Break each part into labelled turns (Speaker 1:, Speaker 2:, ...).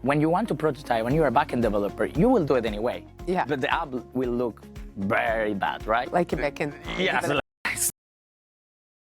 Speaker 1: when you want to prototype, when you're a backend developer, you will do it anyway.
Speaker 2: Yeah.
Speaker 1: But the app will look very bad, right?
Speaker 2: Like a backend.
Speaker 1: Yes.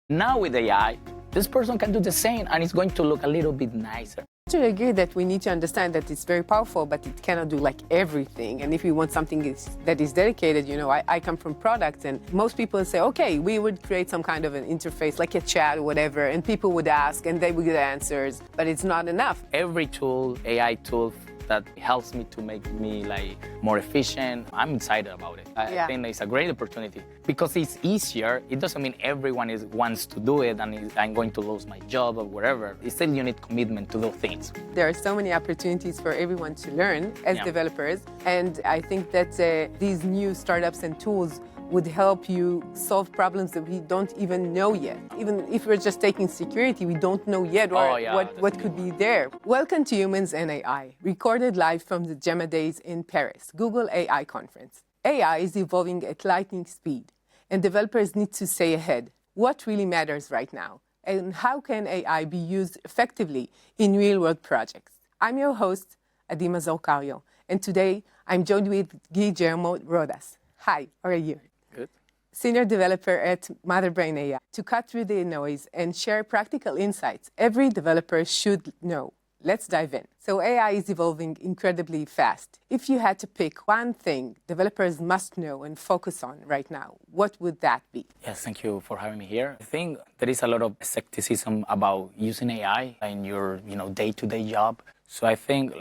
Speaker 1: Now with AI, this person can do the same and it's going to look a little bit nicer.
Speaker 2: I agree that we need to understand that it's very powerful, but it cannot do like everything. And if we want something that is dedicated, you know, I come from products, and most people say, okay, we would create some kind of an interface, like a chat or whatever, and people would ask and they would get answers, but it's not enough.
Speaker 1: Every tool, AI tool, that helps me to make me like more efficient, I'm excited about it. I think it's a great opportunity because it's easier. It doesn't mean everyone wants to do it and I'm going to lose my job or whatever. It's still you need commitment to those things.
Speaker 2: There are so many opportunities for everyone to learn as developers, and I think that these new startups and tools would help you solve problems that we don't even know yet. Even if we're just taking security, we don't know yet what could be there. Welcome to Humans and AI, recorded live from the Gemma Days in Paris, Google AI conference. AI is evolving at lightning speed, and developers need to stay ahead. What really matters right now? And how can AI be used effectively in real-world projects? I'm your host, Mazor Kario, and today I'm joined with Guillermo Rodas. Hi, how are you?
Speaker 1: Good.
Speaker 2: Senior developer at Motherbrain AI. To cut through the noise and share practical insights every developer should know. Let's dive in. So AI is evolving incredibly fast. If you had to pick one thing developers must know and focus on right now, what would that be?
Speaker 1: Yes, thank you for having me here. I think there is a lot of skepticism about using AI in your day-to-day job. So I think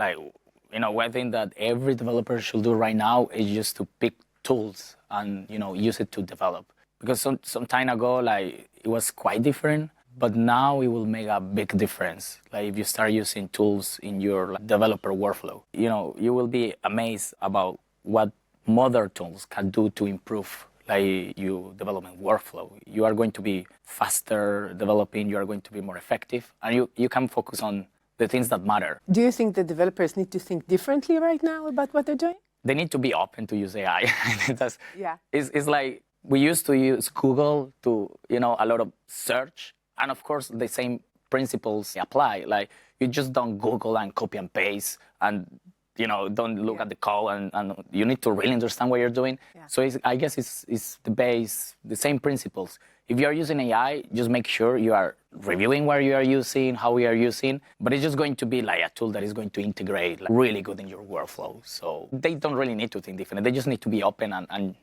Speaker 1: one thing that every developer should do right now is just to pick tools and use it to develop. Because some time ago, it was quite different, but now it will make a big difference. Like if you start using tools in your developer workflow, you will be amazed about what modern tools can do to improve your development workflow. You are going to be faster developing, you are going to be more effective, and you can focus on the things that matter.
Speaker 2: Do you think that developers need to think differently right now about what they're doing?
Speaker 1: They need to be open to use AI. It's like we used to use Google to, a lot of search. And of course, the same principles apply. Like you just don't Google and copy and paste and, don't look at the code and you need to really understand what you're doing. Yeah. So I guess it's the same principles. If you are using AI, just make sure you are reviewing what you are using, how we are using, but it's just going to be like a tool that is going to integrate really good in your workflow. So they don't really need to think different. They just need to be open and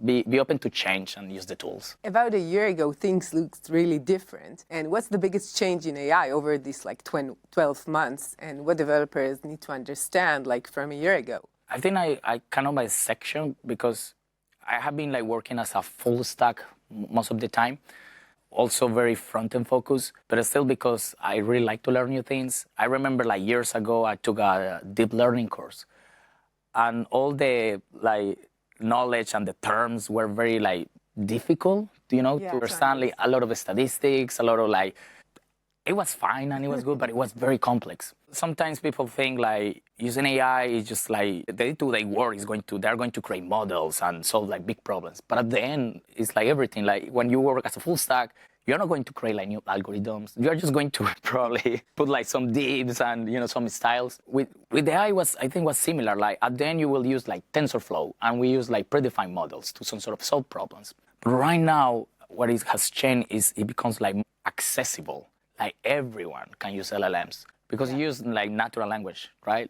Speaker 1: be open to change and use the tools.
Speaker 2: About a year ago, things looked really different. And what's the biggest change in AI over these 12 months? And what developers need to understand from a year ago?
Speaker 1: I think I kind of by section because I have been working as a full stack most of the time. Also very front-end focused, but still because I really like to learn new things. I remember years ago, I took a deep learning course and all the knowledge and the terms were very difficult, to understand a lot of statistics, a lot of it was fine and it was good, but it was very complex. Sometimes people think using AI is just they do their work, they're going to create models and solve big problems. But at the end, it's everything. When you work as a full stack, you're not going to create new algorithms. You're just going to probably put some divs and some styles. With AI, I think was similar. At the end, you will use TensorFlow, and we use predefined models to some sort of solve problems. But right now, what has changed is it becomes accessible. Everyone can use LLMs because you use natural language, right?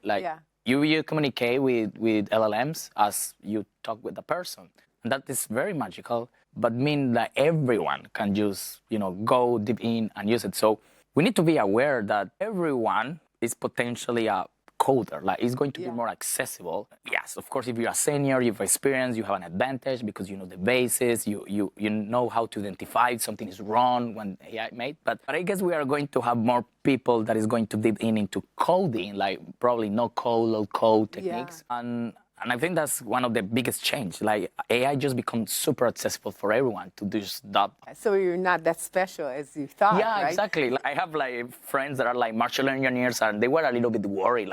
Speaker 1: You communicate with LLMs as you talk with a person. And that is very magical, but mean that everyone can just, go deep in and use it. So we need to be aware that everyone is potentially a coder. It's going to be more accessible. Yes, of course, if you're a senior, you've experienced, you have an advantage because you know the basics, you know how to identify if something is wrong when AI made. But I guess we are going to have more people that is going to deep into coding, probably no code, low code techniques. Yeah. And I think that's one of the biggest change. AI just becomes super accessible for everyone to do just that.
Speaker 2: So you're not that special as you thought,
Speaker 1: yeah,
Speaker 2: right?
Speaker 1: Exactly. I have friends that are machine learning engineers, and they were a little bit worried.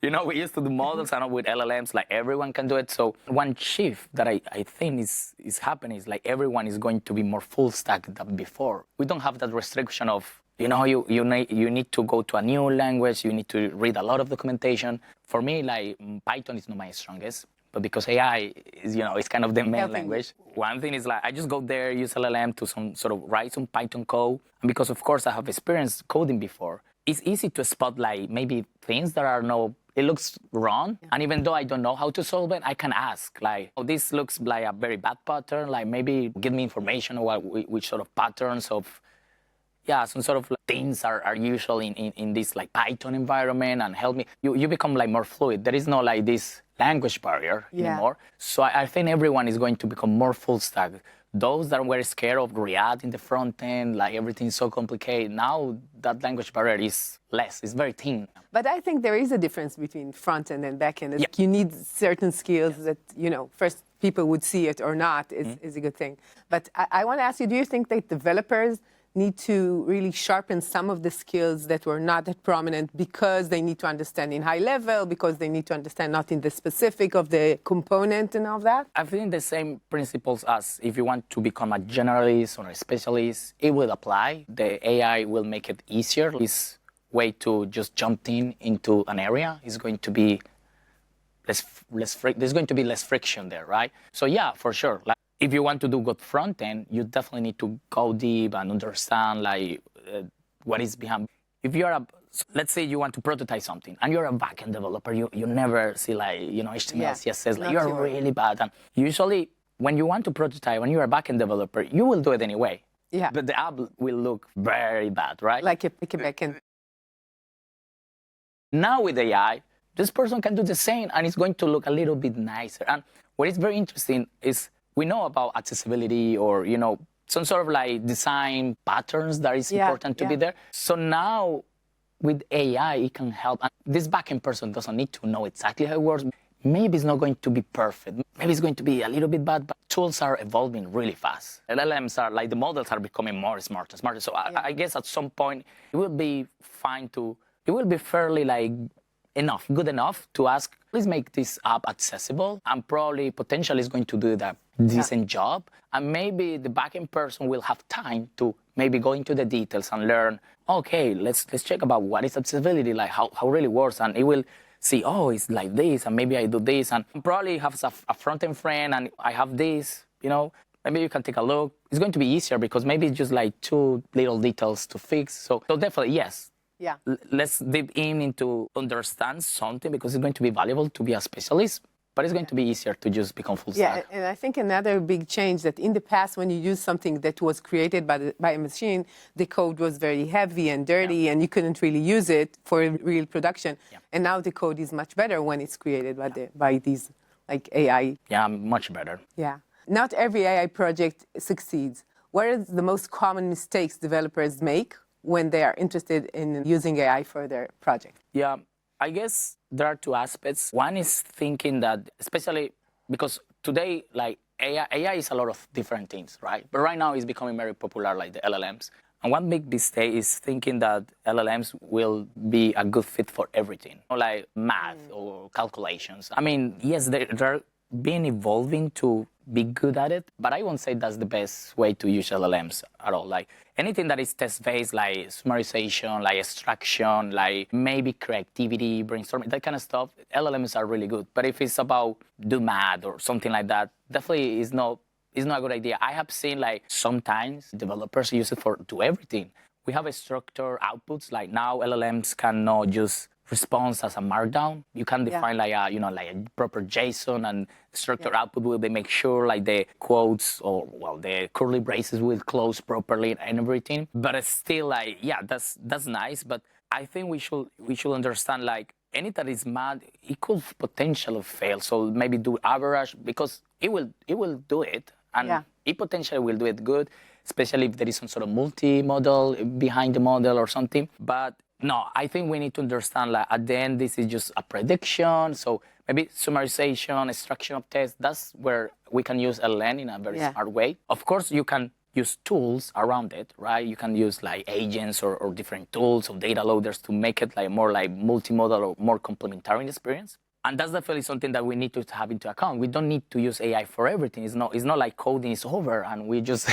Speaker 1: We used to do models and with LLMs, everyone can do it. So one shift that I think is happening is everyone is going to be more full stack than before. We don't have that restriction of you need to go to a new language, you need to read a lot of documentation. For me, like Python is not my strongest, but because AI is, it's kind of the main language. One thing is like I just go there, use LLM to write some Python code, and because of course I have experience coding before, it's easy to spot like maybe things that are it looks wrong, and even though I don't know how to solve it, I can ask like, oh, this looks like a very bad pattern, like maybe give me information about which sort of patterns of some sort of things are usual in this like Python environment, and help me. You become like more fluid. There is no like this language barrier anymore. So I think everyone is going to become more full stack. Those that were scared of React in the front end, like everything's so complicated, now that language barrier is less, it's very thin.
Speaker 2: But I think there is a difference between front end and back end. You need certain skills that, first people would see it or not is a good thing. But I want to ask you, do you think that developers need to really sharpen some of the skills that were not that prominent because they need to understand in high level, because they need to understand not in the specific of the component and all that?
Speaker 1: I think the same principles as if you want to become a generalist or a specialist, it will apply. The AI will make it easier. This way to just jump into an area is going to be there's going to be less friction there, right? So yeah, for sure. Like, if you want to do good front end, you definitely need to go deep and understand like what is behind. If you're let's say you want to prototype something and you're a backend developer, you never see like, HTML, CSS, like you're really bad. And usually when you want to prototype, when you're a backend developer, you will do it anyway.
Speaker 2: Yeah.
Speaker 1: But the app will look very bad, right?
Speaker 2: Like a backend.
Speaker 1: Now with AI, this person can do the same and it's going to look a little bit nicer. And what is very interesting is we know about accessibility or, some sort of like design patterns that is important to be there. So now with AI, it can help. And this backend person doesn't need to know exactly how it works. Maybe it's not going to be perfect. Maybe it's going to be a little bit bad, but tools are evolving really fast. LLMs are like the models are becoming more smart and smarter. So I guess at some point it will be it will be fairly like good enough to ask, please make this app accessible, and probably potentially is going to do that decent job. And maybe the backend person will have time to maybe go into the details and learn, okay, let's check about what is accessibility, like how it really works. And it will see, oh, it's like this, and maybe I do this. And probably have a front-end friend, and I have this, maybe you can take a look. It's going to be easier because maybe it's just like 2 little details to fix. So definitely, yes.
Speaker 2: Yeah.
Speaker 1: Let's deep into understand something because it's going to be valuable to be a specialist, but it's going to be easier to just become full stack.
Speaker 2: Yeah, and I think another big change that in the past when you use something that was created by a machine, the code was very heavy and dirty and you couldn't really use it for real production. Yeah. And now the code is much better when it's created by these like AI.
Speaker 1: Yeah, much better.
Speaker 2: Yeah. Not every AI project succeeds. What are the most common mistakes developers make when they are interested in using AI for their project?
Speaker 1: Yeah, I guess there are 2 aspects. One is thinking that, especially because today, like AI is a lot of different things, right? But right now it's becoming very popular, like the LLMs. And one big mistake is thinking that LLMs will be a good fit for everything, like math or calculations. I mean, yes, they're been evolving to be good at it, but I won't say that's the best way to use LLMs at all. Like anything that is test-based, like summarization, like extraction, like maybe creativity, brainstorming, that kind of stuff, LLMs are really good. But if it's about do math or something like that, definitely is not a good idea. I have seen like sometimes developers use it for do everything. We have a structured outputs, like now LLMs cannot just response as a markdown. You can define like a proper JSON, and structured output will be make sure like the quotes or the curly braces will close properly and everything. But it's still like that's nice. But I think we should understand like any that is mad, it could potentially fail. So maybe do average because it will do it, and it potentially will do it good, especially if there is some sort of multi-model behind the model or something. But no, I think we need to understand like at the end this is just a prediction. So maybe summarization, extraction of text, that's where we can use LLM in a very smart way. Of course, you can use tools around it, right? You can use like agents or different tools or data loaders to make it like more like multimodal or more complementary experience. And that's definitely something that we need to have into account. We don't need to use AI for everything. It's not like coding is over and we just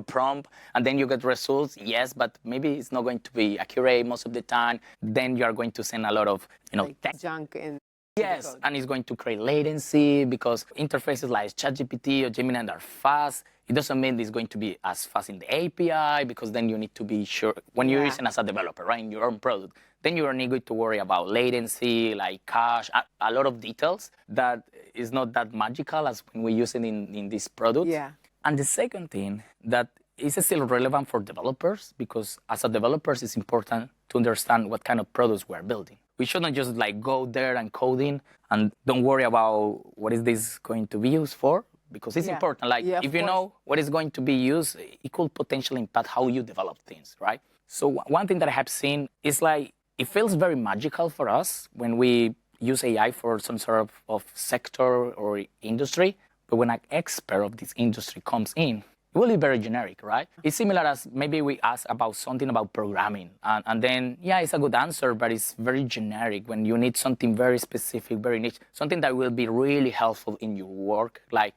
Speaker 1: prompt and then you get results. Yes, but maybe it's not going to be accurate most of the time. Then you are going to send a lot of
Speaker 2: like junk in.
Speaker 1: Yes, and it's going to create latency because interfaces like ChatGPT or Gemini are fast. It doesn't mean it's going to be as fast in the API because then you need to be sure when you're using as a developer, right, in your own product. Then you are not going to worry about latency, like cache, a lot of details that is not that magical as when we use it in this product.
Speaker 2: Yeah.
Speaker 1: And the second thing that is still relevant for developers because as a developers, it's important to understand what kind of products we're building. We shouldn't just like go there and coding and don't worry about what is this going to be used for because it's important. Like if you know what is going to be used, it could potentially impact how you develop things, right? So one thing that I have seen is like it feels very magical for us when we use AI for some sort of sector or industry, but when an expert of this industry comes in, it will be very generic, right? It's similar as maybe we ask about something about programming, and then, it's a good answer, but it's very generic when you need something very specific, very niche, something that will be really helpful in your work. Like,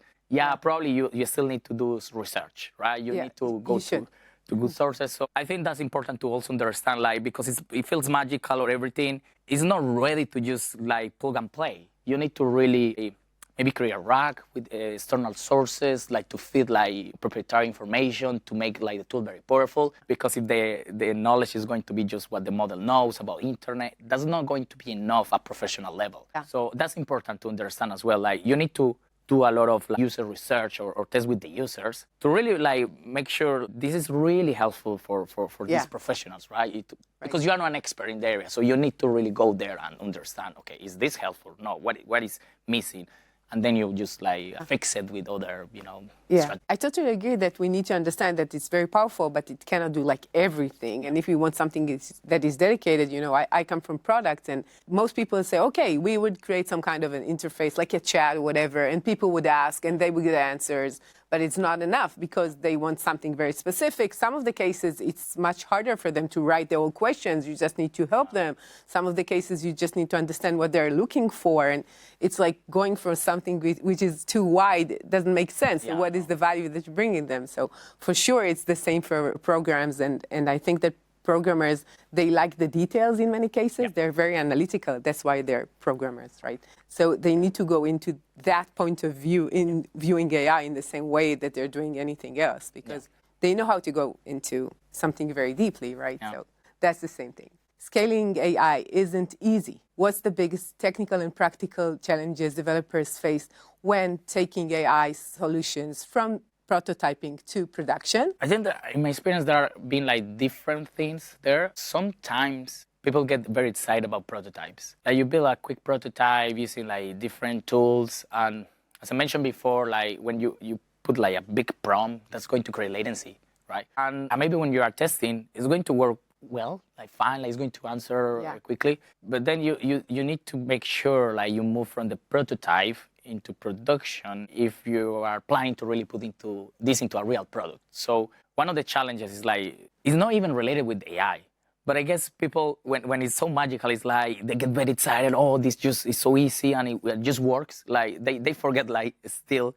Speaker 1: probably you still need to do research, right? You need to go to good sources. So I think that's important to also understand, like, because it feels magical or everything. It's not ready to just, like, plug and play. You need to really maybe create a rack with external sources, like to feed like proprietary information to make like the tool very powerful. Because if the knowledge is going to be just what the model knows about internet, that's not going to be enough at professional level. So that's important to understand as well. Like you need to do a lot of like, user research or test with the users to really like make sure this is really helpful for these professionals, right? Because you are not an expert in the area, so you need to really go there and understand. Okay, is this helpful? No, what is missing? And then you just like fix it with other, strategies.
Speaker 2: I totally agree that we need to understand that it's very powerful, but it cannot do like everything. And if we want something that is dedicated, I come from product, and most people say, okay, we would create some kind of an interface, like a chat or whatever, and people would ask and they would get answers. But it's not enough because they want something very specific. Some of the cases, it's much harder for them to write their own questions. You just need to help them. Some of the cases, you just need to understand what they're looking for. And it's like going for something which is too wide. It doesn't make sense. So what is the value that you're bringing them? So for sure, it's the same for programs. And I think that programmers, they like the details in many cases. They're very analytical. That's why they're programmers, right? So they need to go into that point of view in viewing AI in the same way that they're doing anything else, because they know how to go into something very deeply, right? So that's the same thing. Scaling AI isn't easy. What's the biggest technical and practical challenges developers face when taking AI solutions from prototyping to production?
Speaker 1: I think that in my experience, there have been like different things there. Sometimes people get very excited about prototypes. Like you build a quick prototype using like different tools. And as I mentioned before, like when you put like a big prompt, that's going to create latency, right? And maybe when you are testing, it's going to work well, like fine, like it's going to answer quickly. But then you need to make sure like you move from the prototype into production if you are planning to really put this into a real product. So one of the challenges is like, it's not even related with AI. But I guess people, when it's so magical, it's like they get very excited. Oh, this just is so easy and it just works. Like they forget like still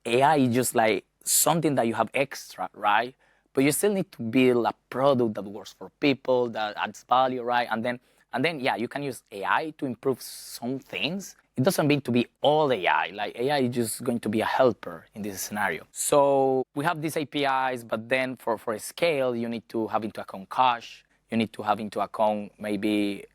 Speaker 1: AI is just like something that you have extra, right? But you still need to build a product that works for people, that adds value, right? And then you can use AI to improve some things. It doesn't mean to be all AI. Like AI is just going to be a helper in this scenario. So we have these APIs, but then for a scale, you need to have into account cache. You need to have into account maybe,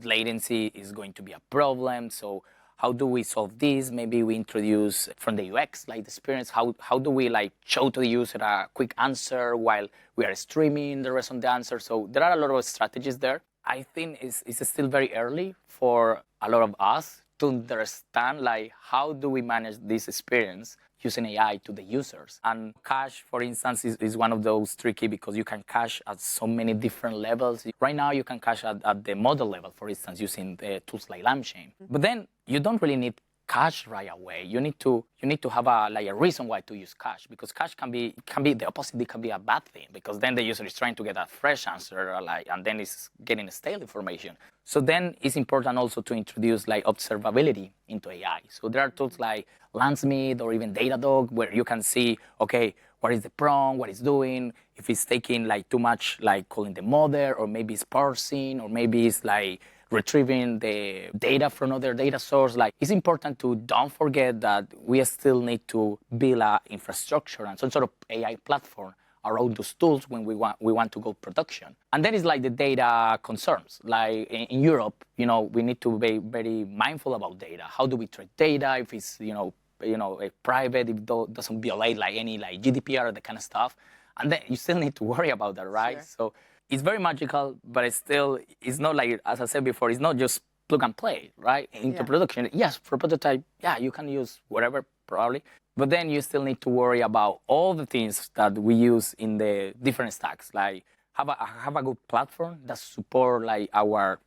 Speaker 1: latency is going to be a problem. So how do we solve this? Maybe we introduce from the UX, like the experience, how do we like show to the user a quick answer while we are streaming the rest of the answer? So there are a lot of strategies there. I think it's still very early for a lot of us to understand like how do we manage this experience using AI to the users. And cache, for instance, is one of those tricky because you can cache at so many different levels. Right now, you can cache at the model level, for instance, using tools like LangChain. But then you don't really need cache right away. You need to have a reason why to use cache, because cache can be the opposite. It can be a bad thing because then the user is trying to get a fresh answer, and then it's getting stale information. So then it's important also to introduce like observability into AI. So there are tools like Landsmith or even Datadog where you can see, okay, what is the prompt, what it's doing, if it's taking like too much, like calling the model, or maybe it's parsing, or maybe it's like retrieving the data from other data source. Like it's important to don't forget that we still need to build an infrastructure and some sort of AI platform around those tools when we want to go production. And then it's like the data concerns. Like in Europe, we need to be very mindful about data. How do we treat data? If it's a private, if it doesn't violate like any like GDPR, that kind of stuff. And then you still need to worry about that, right?
Speaker 2: Sure.
Speaker 1: So it's very magical, but it's not like, as I said before, it's not just plug and play, right? Into production. Yes, for prototype, you can use whatever probably. But then you still need to worry about all the things that we use in the different stacks. Like have a good platform that support like our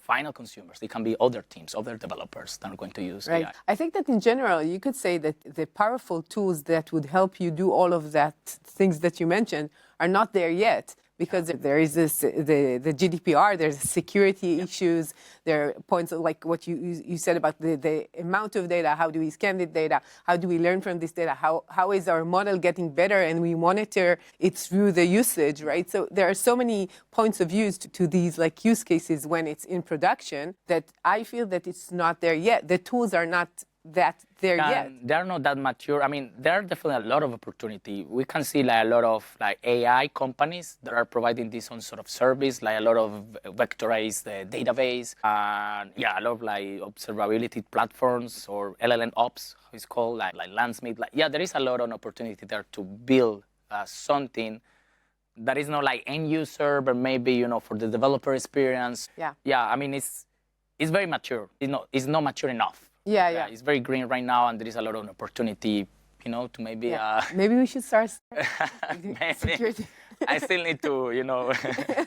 Speaker 1: final consumers. They can be other teams, other developers that are going to use AI.
Speaker 2: I think that in general, you could say that the powerful tools that would help you do all of that things that you mentioned are not there yet. Because there is the GDPR, there's security issues, there are points like what you said about the amount of data, how do we scan the data, how do we learn from this data, how is our model getting better, and we monitor it through the usage, right? So there are so many points of views to these like use cases when it's in production that I feel that it's not there yet. The tools are not that there yet.
Speaker 1: They're not that mature. I mean, there are definitely a lot of opportunity. We can see like a lot of like AI companies that are providing this on sort of service, like a lot of vectorized database, and a lot of like observability platforms or LLM ops, how it's called, like Landsmith. There is a lot of opportunity there to build something that is not like end user, but maybe for the developer experience. I mean, it's very mature. It's not mature enough. It's very green right now, and there is a lot of opportunity, to maybe...
Speaker 2: maybe we should start
Speaker 1: security. I still need to,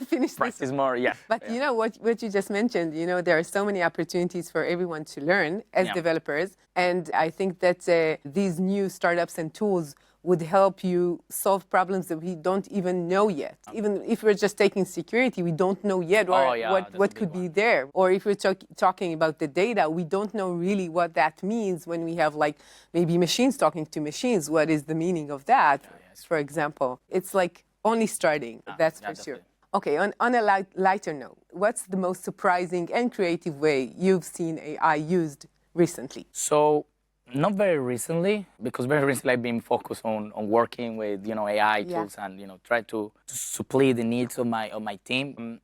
Speaker 2: finish
Speaker 1: practice more,
Speaker 2: But what you just mentioned, there are so many opportunities for everyone to learn as developers. And I think that these new startups and tools would help you solve problems that we don't even know yet. Even if we're just taking security, we don't know yet what could be there. Or if we're talking about the data, we don't know really what that means when we have like maybe machines talking to machines. What is the meaning of that, for example? It's like only starting, that's for sure. Okay, on a lighter note, what's the most surprising and creative way you've seen AI used recently?
Speaker 1: So, not very recently, because very recently I've been focused on working with AI tools and try to supply the needs of my team.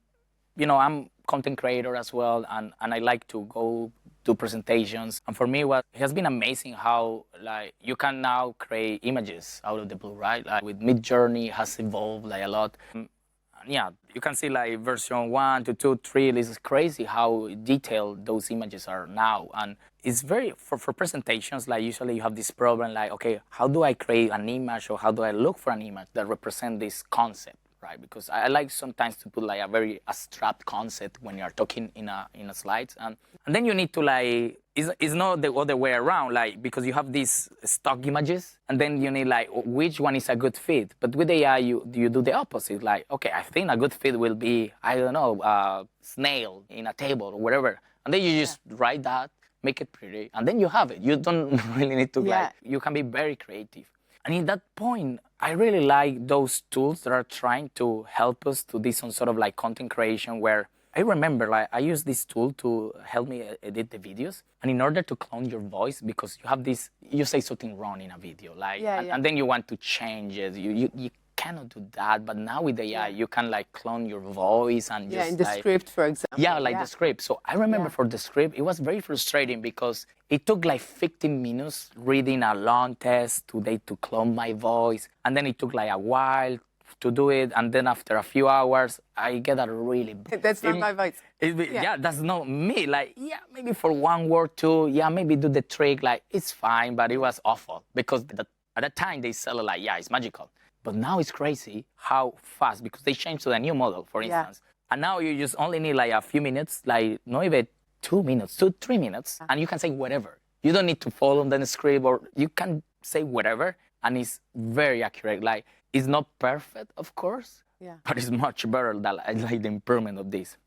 Speaker 1: I'm content creator as well, and I like to go do presentations. And for me, it has been amazing how like you can now create images out of the blue, right? Like with Midjourney has evolved like a lot. You can see like version 1 to 2, 3. This is crazy how detailed those images are now. And it's very, for presentations, like usually you have this problem like, okay, how do I create an image or how do I look for an image that represents this concept, right? Because I like sometimes to put like a very abstract concept when you're talking in a slides. And then you need to like, it's not the other way around, like, because you have these stock images and then you need like, which one is a good fit? But with AI, you do the opposite. Like, okay, I think a good fit will be, I don't know, a snail in a table or whatever. And then you just write that, make it pretty, and then you have it. You don't really need to like, you can be very creative. And in that point, I really like those tools that are trying to help us to this sort of like content creation where I remember like I use this tool to help me edit the videos. And in order to clone your voice, because you have this, you say something wrong in a video, like, and then you want to change it. You cannot do that, but now with AI, you can like clone your voice and just
Speaker 2: in the script, for example.
Speaker 1: The script. So I remember for the script, it was very frustrating because it took like 15 minutes reading a long test today to clone my voice, and then it took like a while to do it, and then after a few hours, I get a really...
Speaker 2: That's not my voice.
Speaker 1: That's not me. Like, maybe for one word, two, maybe do the trick, like, it's fine, but it was awful because at that time they sell it like, it's magical. But now it's crazy how fast, because they changed to the new model, for instance. And now you just only need like a few minutes, like not even 2 minutes, 3 minutes, and you can say whatever. You don't need to follow the script, or you can say whatever, and it's very accurate. Like, it's not perfect, of course, but it's much better than like the improvement of this.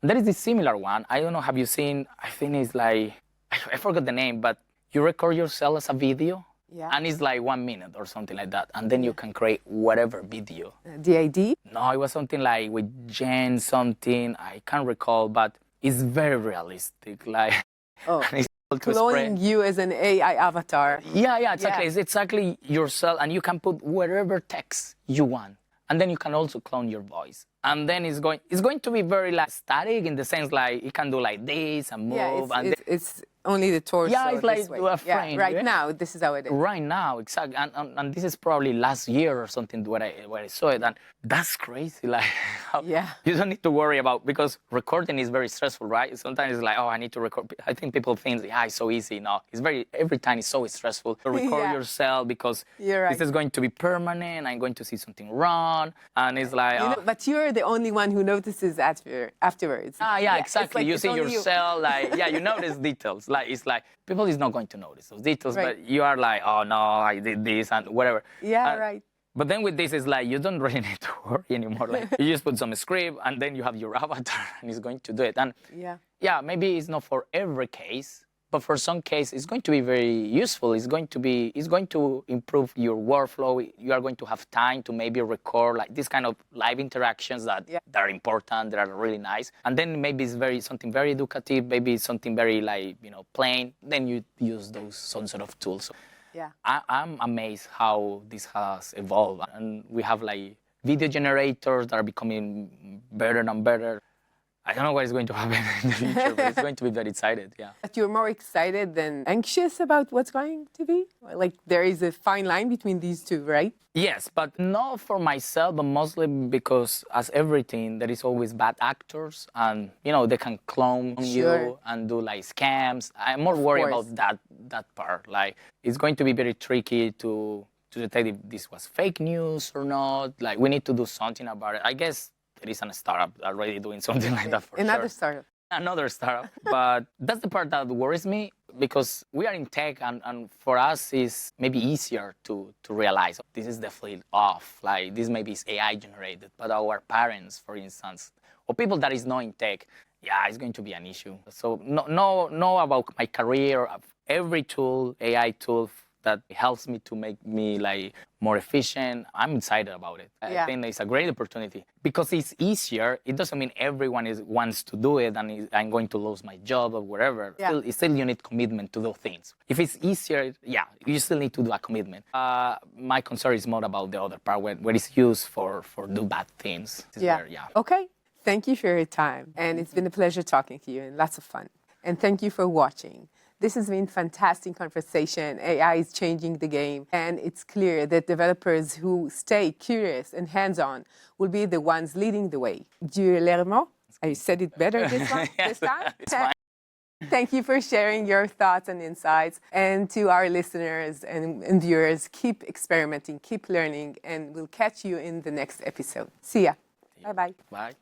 Speaker 1: There is this similar one. I don't know, have you seen, I think it's like, I forgot the name, but you record yourself as a video.
Speaker 2: Yeah.
Speaker 1: And it's like 1 minute or something like that. And then you can create whatever video.
Speaker 2: DID?
Speaker 1: No, it was something like with Jen something. I can't recall, but it's very realistic. Like,
Speaker 2: Oh,
Speaker 1: and it's able to
Speaker 2: cloning
Speaker 1: spread.
Speaker 2: you as an AI avatar.
Speaker 1: Yeah, exactly.
Speaker 2: Yeah.
Speaker 1: It's exactly yourself, and you can put whatever text you want. And then you can also clone your voice. And then it's going to be very like static in the sense like it can do like this and move.
Speaker 2: Yeah, it's only the torso.
Speaker 1: Yeah, it's like
Speaker 2: this way.
Speaker 1: a frame,
Speaker 2: Right
Speaker 1: yeah.
Speaker 2: now, this is how it is.
Speaker 1: Right now, exactly, and this is probably last year or something where I saw it, and that's crazy. Like, how,
Speaker 2: Yeah.
Speaker 1: you don't need to worry about, because recording is very stressful, right? Sometimes it's like, oh, I need to record. I think people think, yeah, it's so easy. No, it's every time it's so stressful to record
Speaker 2: Yeah.
Speaker 1: yourself, because
Speaker 2: You're right.
Speaker 1: this is going to be permanent. I'm going to see something wrong, and it's like,
Speaker 2: You know, but you're the only one who notices afterwards.
Speaker 1: yeah, exactly.
Speaker 2: Like
Speaker 1: You
Speaker 2: it's
Speaker 1: see
Speaker 2: only
Speaker 1: yourself, like, yeah, you notice details. Like, it's like, people is not going to notice those details,
Speaker 2: Right.
Speaker 1: but you are like, oh, no, I did this and whatever.
Speaker 2: Yeah, right.
Speaker 1: But then with this, it's like, you don't really need to worry anymore. Like, you just put some script, and then you have your avatar, and it's going to do it. And yeah, maybe it's not for every case, but for some case, it's going to be very useful. It's going to improve your workflow. You are going to have time to maybe record like this kind of live interactions that are important, that are really nice. And then maybe it's something very educative, maybe it's something very like, plain. Then you use some sort of tools. So
Speaker 2: Yeah.
Speaker 1: I'm amazed how this has evolved. And we have like video generators that are becoming better and better. I don't know what is going to happen in the future, but it's going to be very excited, yeah.
Speaker 2: But you're more excited than anxious about what's going to be? Like there is a fine line between these two, right?
Speaker 1: Yes, but not for myself, but mostly because, as everything, there is always bad actors, and they can clone you and do like scams. I'm more worried about that part. Like, it's going to be very tricky to detect if this was fake news or not. Like, we need to do something about it. I guess there is a startup already doing something like that for
Speaker 2: Another
Speaker 1: sure.
Speaker 2: startup.
Speaker 1: Another startup. But that's the part that worries me, because we are in tech, and for us it's maybe easier to realize this is definitely off. Like, this maybe is AI generated. But our parents, for instance, or people that is not in tech, yeah, it's going to be an issue. So know about my career, every tool, AI tool that helps me to make me like more efficient. I'm excited about it. I think it's a great opportunity because it's easier. It doesn't mean everyone wants to do it and I'm going to lose my job or whatever.
Speaker 2: Yeah.
Speaker 1: Still you need commitment to do things. If it's easier, yeah, you still need to do a commitment. My concern is more about the other part where it's used for do bad things.
Speaker 2: Okay. Thank you for your time. And it's been a pleasure talking to you and lots of fun. And thank you for watching. This has been fantastic conversation. AI is changing the game, and it's clear that developers who stay curious and hands-on will be the ones leading the way. Guillermo, I said it better this time?
Speaker 1: Yes, it's fine.
Speaker 2: Thank you for sharing your thoughts and insights. And to our listeners and viewers, keep experimenting, keep learning, and we'll catch you in the next episode. See ya. Bye-bye.
Speaker 1: Bye.